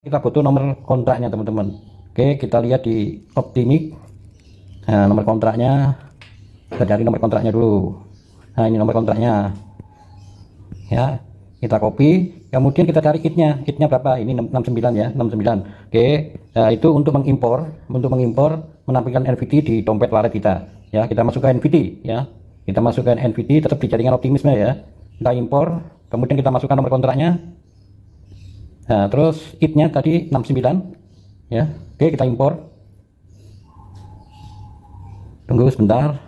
Kita butuh nomor kontraknya teman-teman. Oke, kita lihat di Optimik. Nah, nomor kontraknya, kita cari nomor kontraknya dulu. Nah, ini nomor kontraknya ya, kita copy, kemudian kita cari kitnya berapa. Ini 69 ya, 69. Oke, nah, itu untuk mengimpor menampilkan NVT di dompet wallet kita ya. Kita masukkan NVT ya, kita masukkan NVT tetap di jaringan optimisme ya. Kita impor, kemudian kita masukkan nomor kontraknya. Nah, terus nya tadi 69 ya. Oke, kita impor. Tunggu sebentar.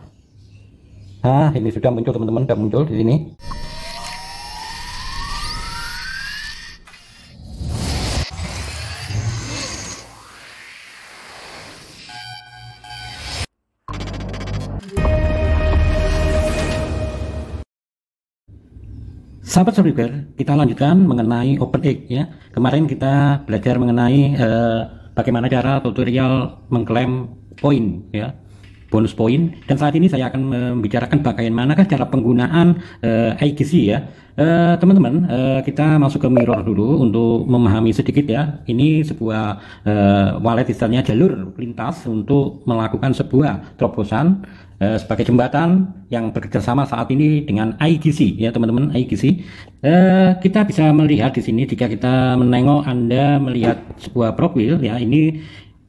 Nah, ini sudah muncul teman-teman, sudah muncul di sini. Sahabat subscriber, kita lanjutkan mengenai OpenX ya. Kemarin kita belajar mengenai bagaimana cara tutorial mengklaim poin ya, bonus poin. Dan saat ini saya akan membicarakan bagaimanakah cara penggunaan IGC ya. Teman-teman, kita masuk ke mirror dulu untuk memahami sedikit ya. Ini sebuah wallet, istilahnya jalur lintas untuk melakukan sebuah terobosan sebagai jembatan yang bekerjasama saat ini dengan IGC ya teman-teman. IGC kita bisa melihat di sini, jika kita menengok, Anda melihat sebuah profil ya, ini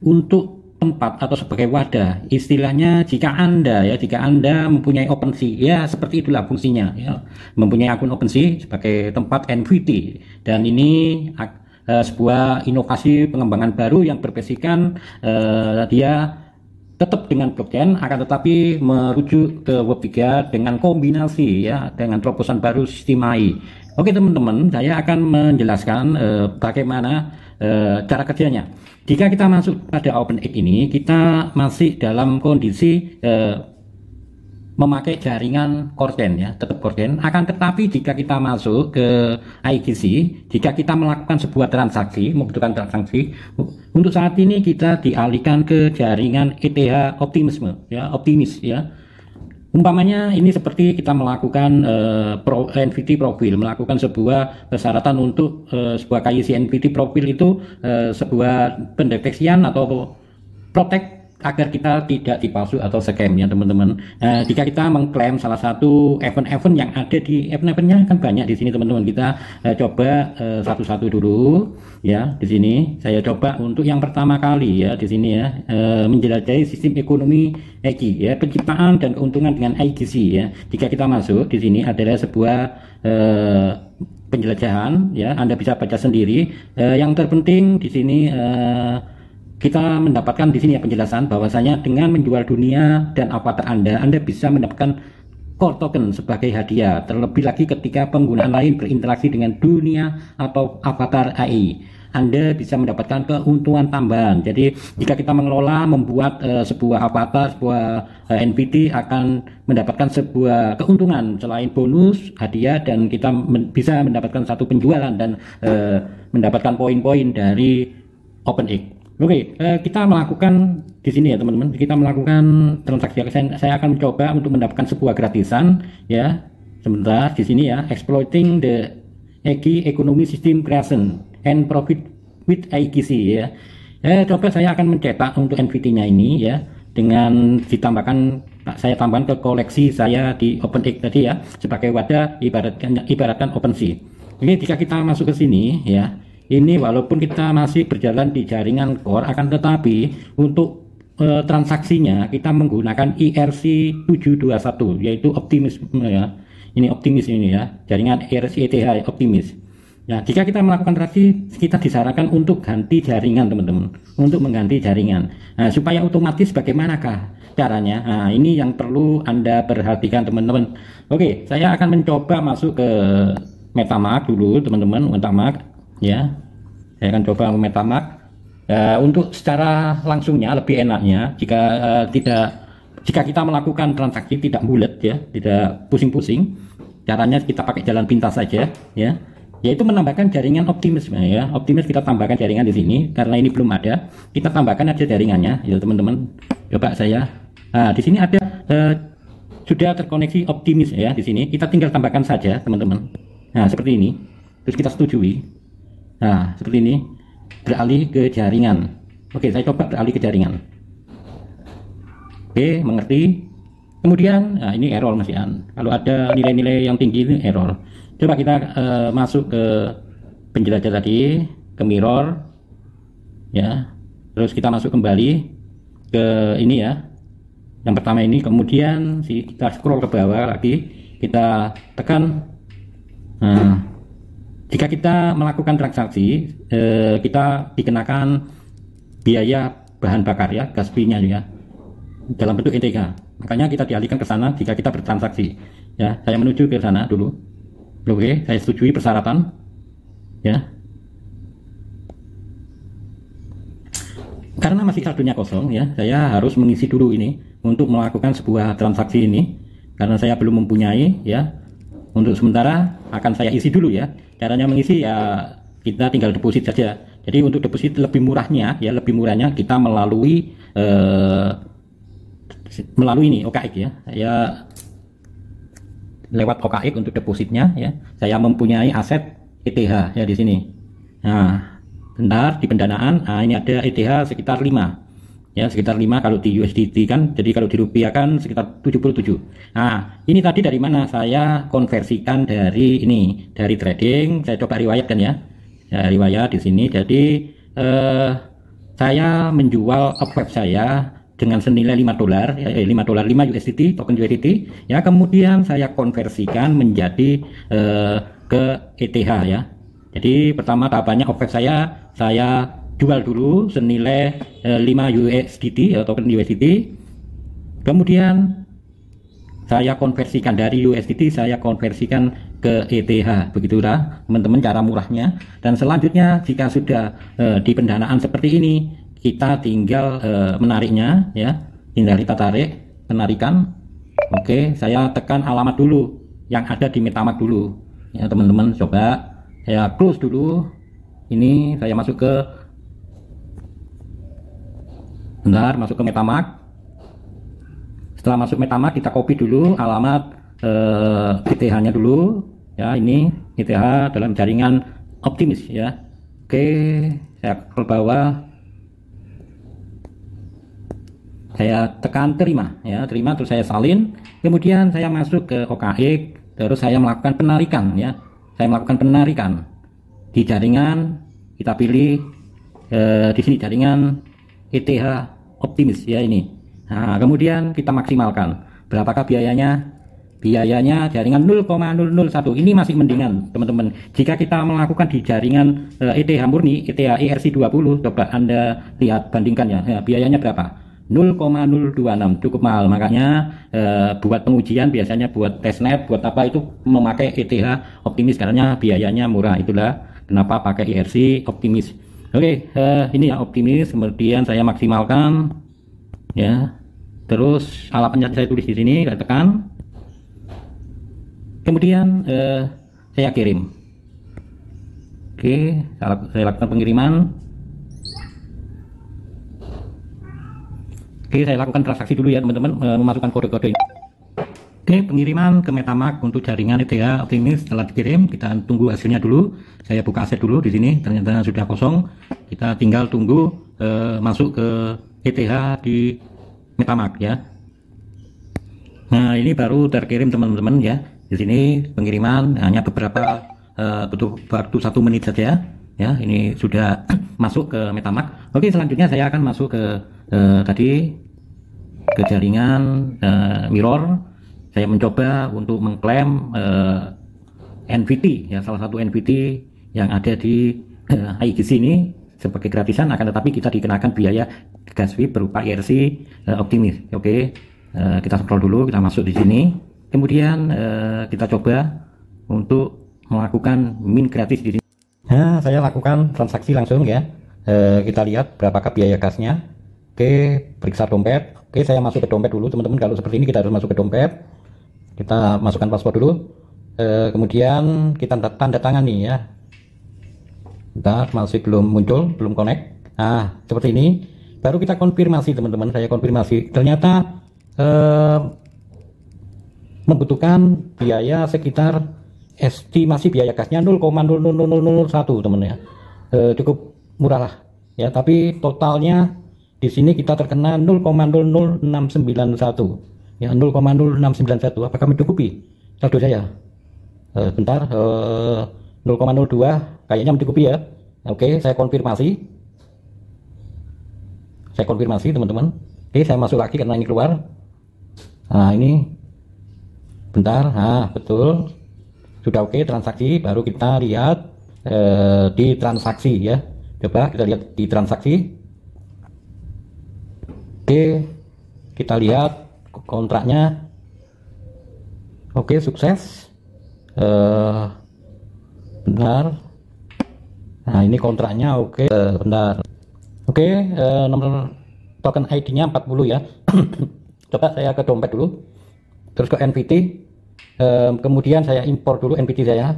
untuk tempat atau sebagai wadah, istilahnya jika Anda mempunyai OpenSea ya, seperti itulah fungsinya ya, mempunyai akun OpenSea sebagai tempat NVT. Dan ini sebuah inovasi pengembangan baru yang berbasiskan dia tetap dengan blockchain, akan tetapi merujuk ke Web3 dengan kombinasi ya dengan terobosan baru sistem AI. Oke teman-teman, saya akan menjelaskan bagaimana cara kerjanya. Jika kita masuk pada OpenX ini, kita masih dalam kondisi memakai jaringan Corden ya, tetap Corden. Akan tetapi jika kita masuk ke IGC, jika kita melakukan sebuah transaksi, membutuhkan transaksi, untuk saat ini kita dialihkan ke jaringan ETH Optimisme ya, Optimis ya. Umpamanya ini seperti kita melakukan NVT profil, melakukan sebuah persyaratan untuk sebuah KYC NVT profil itu sebuah pendeteksian atau protect agar kita tidak dipalsu atau scam ya teman-teman. Jika kita mengklaim salah satu event-event yang ada di event-eventnya kan banyak di sini teman-teman. Kita coba satu-satu dulu ya. Di sini saya coba untuk yang pertama kali ya, di sini ya, menjelajahi sistem ekonomi EGI ya, penciptaan dan keuntungan dengan IGC ya. Jika kita masuk di sini adalah sebuah penjelajahan ya, Anda bisa baca sendiri. Yang terpenting di sini kita mendapatkan di sini ya penjelasan bahwasanya dengan menjual dunia dan avatar Anda bisa mendapatkan core token sebagai hadiah. Terlebih lagi ketika penggunaan lain berinteraksi dengan dunia atau avatar AI, Anda bisa mendapatkan keuntungan tambahan. Jadi jika kita mengelola, membuat sebuah avatar, sebuah NVT akan mendapatkan sebuah keuntungan selain bonus, hadiah, dan kita bisa mendapatkan satu penjualan dan mendapatkan poin-poin dari OpenX. Oke, kita melakukan di sini ya teman-teman. Kita melakukan transaksi. Saya akan mencoba untuk mendapatkan sebuah gratisan ya. Sebentar di sini ya, exploiting the EGI economy system creation and profit with IGC ya. Coba saya akan mencetak untuk NVT-nya ini ya, dengan ditambahkan, saya tambahkan ke koleksi saya di OpenX tadi ya, sebagai wadah ibaratkan OpenSea. Ini jika kita masuk ke sini ya. Ini walaupun kita masih berjalan di jaringan core, akan tetapi untuk transaksinya kita menggunakan ERC721 yaitu optimisme ya. Ini optimis ini ya, jaringan ERC-ETH Optimis. Nah, jika kita melakukan transaksi, kita disarankan untuk ganti jaringan teman-teman, untuk mengganti jaringan. Nah, supaya otomatis bagaimanakah caranya? Nah, ini yang perlu Anda perhatikan teman-teman. Oke, saya akan mencoba masuk ke MetaMask dulu teman-teman, MetaMask. Ya, saya akan coba MetaMask. Untuk secara langsungnya lebih enaknya jika kita melakukan transaksi tidak bulat ya, tidak pusing-pusing. Caranya kita pakai jalan pintas saja ya, yaitu menambahkan jaringan optimisme ya. Optimis kita tambahkan jaringan di sini karena ini belum ada. Kita tambahkan aja jaringannya ya teman-teman. Coba saya. Nah, di sini ada sudah terkoneksi optimis ya di sini. Kita tinggal tambahkan saja teman-teman. Nah, seperti ini. Terus kita setujui. Nah, seperti ini. beralih ke jaringan. Oke, saya coba beralih ke jaringan. Oke, mengerti. Kemudian, nah ini error Mas Ian. Kalau ada nilai-nilai yang tinggi ini error. Coba kita masuk ke penjelajah tadi, ke mirror, ya. Terus kita masuk kembali ke ini ya. Yang pertama ini, kemudian kita scroll ke bawah lagi, kita tekan. Nah, jika kita melakukan transaksi, kita dikenakan biaya bahan bakar ya, gas fee-nya ya, dalam bentuk ETH. Makanya kita dialihkan ke sana jika kita bertransaksi. Ya, saya menuju ke sana dulu. Oke, saya setujui persyaratan. Ya. Karena masih saldonya kosong ya, saya harus mengisi dulu ini untuk melakukan sebuah transaksi ini. Karena saya belum mempunyai ya. Untuk sementara akan saya isi dulu ya. Caranya mengisi ya kita tinggal deposit saja. Jadi untuk deposit lebih murahnya ya, lebih murahnya kita melalui ini OKX ya. Saya lewat OKX untuk depositnya ya. Saya mempunyai aset ETH ya di sini. Nah, bentar di pendanaan. Nah, ini ada ETH sekitar 5. Ya, sekitar 5 kalau di USDT kan. Jadi kalau dirupiahkan sekitar 77. Nah, ini tadi dari mana? Saya konversikan dari ini, dari trading. Saya coba riwayatkan ya. Ya, riwayat di sini. Jadi saya menjual web saya dengan senilai $5 ya, $5 USDT, token USDT ya. Kemudian saya konversikan menjadi ke ETH ya. Jadi pertama tahapannya web saya jual dulu senilai 5 USDT atau token USDT. Kemudian saya konversikan dari USDT, saya konversikan ke ETH. Begitulah teman-teman cara murahnya. Dan selanjutnya jika sudah di pendanaan seperti ini, kita tinggal menariknya ya. Tinggal kita tarik penarikan. Oke, saya tekan alamat dulu yang ada di MetaMask dulu. Ya teman-teman, coba saya close dulu. Ini saya masuk ke masuk ke MetaMask. Setelah masuk MetaMask kita copy dulu alamat ETH-nya dulu ya. Ini ETH dalam jaringan Optimis ya. Oke, saya ke bawah, saya tekan terima ya, terima, terus saya salin. Kemudian saya masuk ke OKX, terus saya melakukan penarikan ya. Saya melakukan penarikan di jaringan, kita pilih di sini jaringan ETH Optimis ya ini. Nah, kemudian kita maksimalkan. Berapakah biayanya? Biayanya jaringan 0,001. Ini masih mendingan, teman-teman. Jika kita melakukan di jaringan ETH murni, ETH ERC20, coba Anda lihat bandingkan ya. Ya, biayanya berapa? 0,026, cukup mahal. Makanya buat pengujian biasanya buat testnet, buat apa itu memakai ETH Optimis karena biayanya murah. Itulah kenapa pakai ERC Optimis. Oke, ini ya Optimis. Kemudian saya maksimalkan ya. Terus alamatnya saya tulis di sini, saya tekan. Kemudian saya kirim. Oke, saya lakukan pengiriman. Oke, saya lakukan transaksi dulu ya teman-teman, memasukkan kode-kode ini. Oke, pengiriman ke MetaMask untuk jaringan ETH Optimis telah dikirim. Kita tunggu hasilnya dulu. Saya buka aset dulu di sini, ternyata sudah kosong. Kita tinggal tunggu masuk ke ETH di MetaMask ya. Nah, ini baru terkirim teman-teman ya. Di sini pengiriman hanya beberapa butuh waktu 1 menit saja ya. Ini sudah masuk ke MetaMask. Oke, selanjutnya saya akan masuk ke tadi ke jaringan Mirror. Saya mencoba untuk mengklaim NVT ya, salah satu NVT yang ada di IGC ini sebagai gratisan, akan tetapi kita dikenakan biaya gas fee berupa ERC Optimis. Oke, kita scroll dulu, kita masuk di sini. Kemudian kita coba untuk melakukan min gratis di sini. Nah, saya lakukan transaksi langsung ya. Kita lihat berapakah biaya gasnya. Oke, periksa dompet. Oke, saya masuk ke dompet dulu teman-teman. Kalau seperti ini kita harus masuk ke dompet. Kita masukkan paspor dulu. Kemudian kita tanda tangan nih ya. Bentar, masih belum muncul, belum connect. Nah, seperti ini. Baru kita konfirmasi teman-teman. Saya konfirmasi. Ternyata membutuhkan biaya sekitar estimasi biaya gasnya 0,00001 teman ya. Cukup murah lah ya, tapi totalnya di sini kita terkena 0,00691 ya, 0,0691. Apakah mencukupi saldo saya? Bentar, 0,02 kayaknya mencukupi ya. Oke, saya konfirmasi teman-teman. Oke, saya masuk lagi karena ini keluar. Nah, ini bentar. Nah, betul, sudah oke transaksi. Baru kita lihat di transaksi ya. Coba kita lihat di transaksi. Oke, kita lihat kontraknya. Oke, sukses. Benar. Nah, ini kontraknya. Oke, benar. Oke, nomor token ID-nya 40 ya. Coba saya ke dompet dulu, terus ke NVT, kemudian saya impor dulu NVT saya.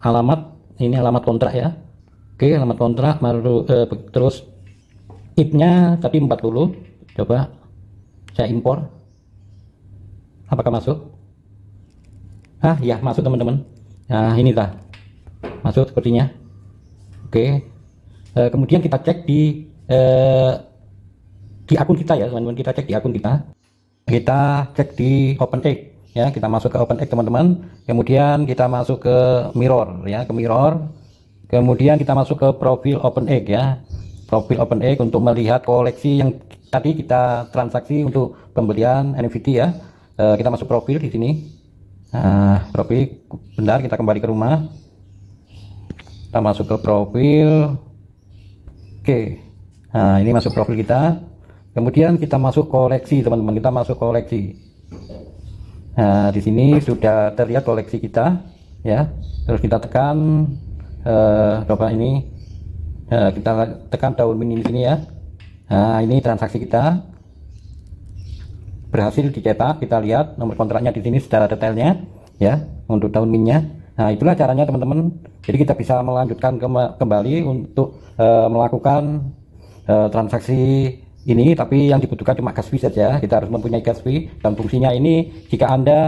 Alamat, ini alamat kontrak ya. Oke, alamat kontrak, baru terus IP-nya tadi 40. Coba saya impor. Apakah masuk? Ya, masuk teman-teman. Nah, ini dah masuk sepertinya. Oke, kemudian kita cek di akun kita ya teman-teman. Kita cek di akun kita. Kita cek di OpenX ya. Kita masuk ke OpenX teman-teman. Kemudian kita masuk ke Mirror ya, ke Mirror. Kemudian kita masuk ke profil OpenX ya. Profil OpenX untuk melihat koleksi yang tadi kita transaksi untuk pembelian NFT ya. Kita masuk profil di sini. Profil. Bentar, kita kembali ke rumah. Kita masuk ke profil. Oke. Nah, ini masuk profil kita. Kemudian kita masuk koleksi teman-teman. Kita masuk koleksi. Nah, di sini sudah terlihat koleksi kita ya. Terus kita tekan coba ini. Kita tekan daun mini di sini ya. Nah, ini transaksi kita berhasil dicetak. Kita lihat nomor kontraknya di sini secara detailnya ya untuk daun mininya. Nah, itulah caranya teman-teman. Jadi kita bisa melanjutkan kembali untuk melakukan transaksi ini, tapi yang dibutuhkan cuma gas fee saja. Kita harus mempunyai gas fee, dan fungsinya ini jika Anda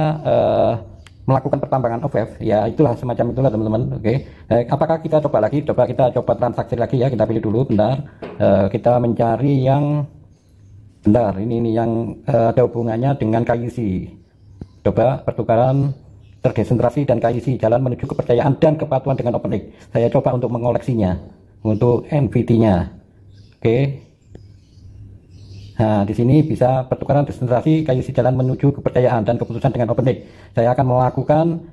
melakukan pertambangan OVF ya, itulah semacam itulah teman-teman. Oke, apakah kita coba lagi? Coba kita coba transaksi lagi ya. Kita pilih dulu, bentar. Kita mencari yang bentar, ini yang ada hubungannya dengan KYC. Coba pertukaran terdesentrasi dan KYC, jalan menuju kepercayaan dan kepatuhan dengan OpenX. Saya coba untuk mengoleksinya untuk NFT-nya. Oke. Nah, di sini bisa pertukaran desentrasi, KYC, jalan menuju kepercayaan dan keputusan dengan OpenX. Saya akan melakukan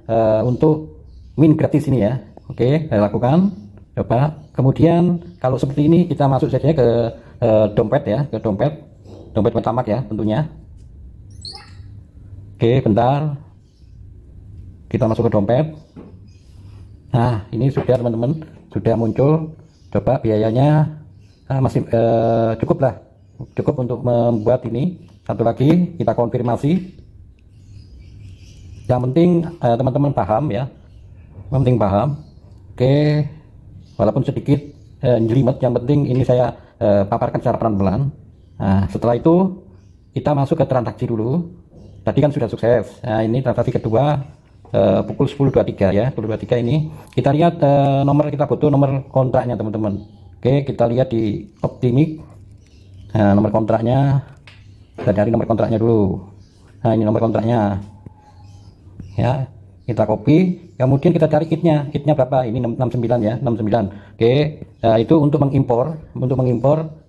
untuk win gratis ini ya. Oke, saya lakukan. Coba. Kemudian kalau seperti ini kita masuk saja ke dompet ya, ke dompet Metamask ya tentunya. Oke, bentar. Kita masuk ke dompet. Nah, ini sudah teman-teman, sudah muncul. Coba biayanya masih cukup lah. Cukup untuk membuat ini. Satu lagi kita konfirmasi. Yang penting teman-teman paham ya. Yang penting paham. Oke, walaupun sedikit jelimet, yang penting ini saya paparkan secara pelan-pelan. Nah, setelah itu kita masuk ke transaksi dulu. Tadi kan sudah sukses. Nah, ini transaksi kedua pukul 10.23 ya. 10.23 ini kita lihat nomor, kita butuh nomor kontraknya teman-teman. Oke, kita lihat di Optimism. Nah, nomor kontraknya, kita cari nomor kontraknya dulu. Nah, ini nomor kontraknya ya, kita copy. Kemudian kita cari kitnya berapa, ini 69 ya, 69. Oke, nah, itu untuk mengimpor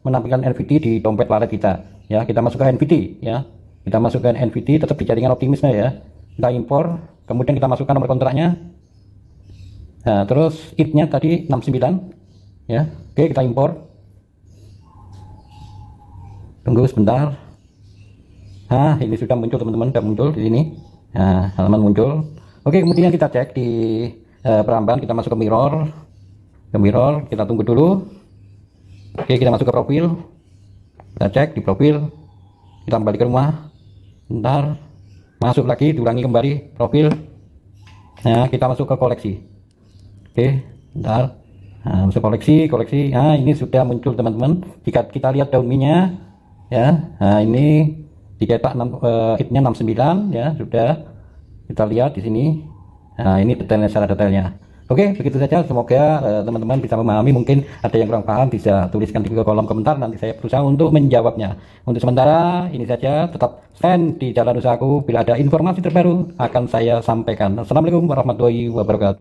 menampilkan NFT di dompet wallet kita ya. Kita masuk ke NFT ya, kita masukkan NFT tetap di jaringan Optimism ya. Kita impor, kemudian kita masukkan nomor kontraknya. Nah, terus IP-nya tadi 69 ya. Oke, kita impor. Tunggu sebentar. Nah, ini sudah muncul teman-teman, sudah muncul di sini. Nah, halaman muncul. Oke, kemudian kita cek di peramban. Kita masuk ke mirror. Kita tunggu dulu. Oke, kita masuk ke profil. Kita cek di profil. Kita kembali ke rumah. Bentar. Masuk lagi, diulangi kembali profil. Nah, kita masuk ke koleksi. Oke, bentar. Nah, masuk koleksi. Nah, ini sudah muncul teman-teman. Jika kita lihat daun minyak ya, nah ini dicetak IP-nya 69 ya, sudah kita lihat di sini. Nah, ini detailnya, secara detailnya. Oke, begitu saja. Semoga teman-teman bisa memahami. Mungkin ada yang kurang paham, bisa tuliskan di kolom komentar. Nanti saya berusaha untuk menjawabnya. Untuk sementara, ini saja. Tetap stand di jalan usahaku. Bila ada informasi terbaru, akan saya sampaikan. Assalamualaikum warahmatullahi wabarakatuh.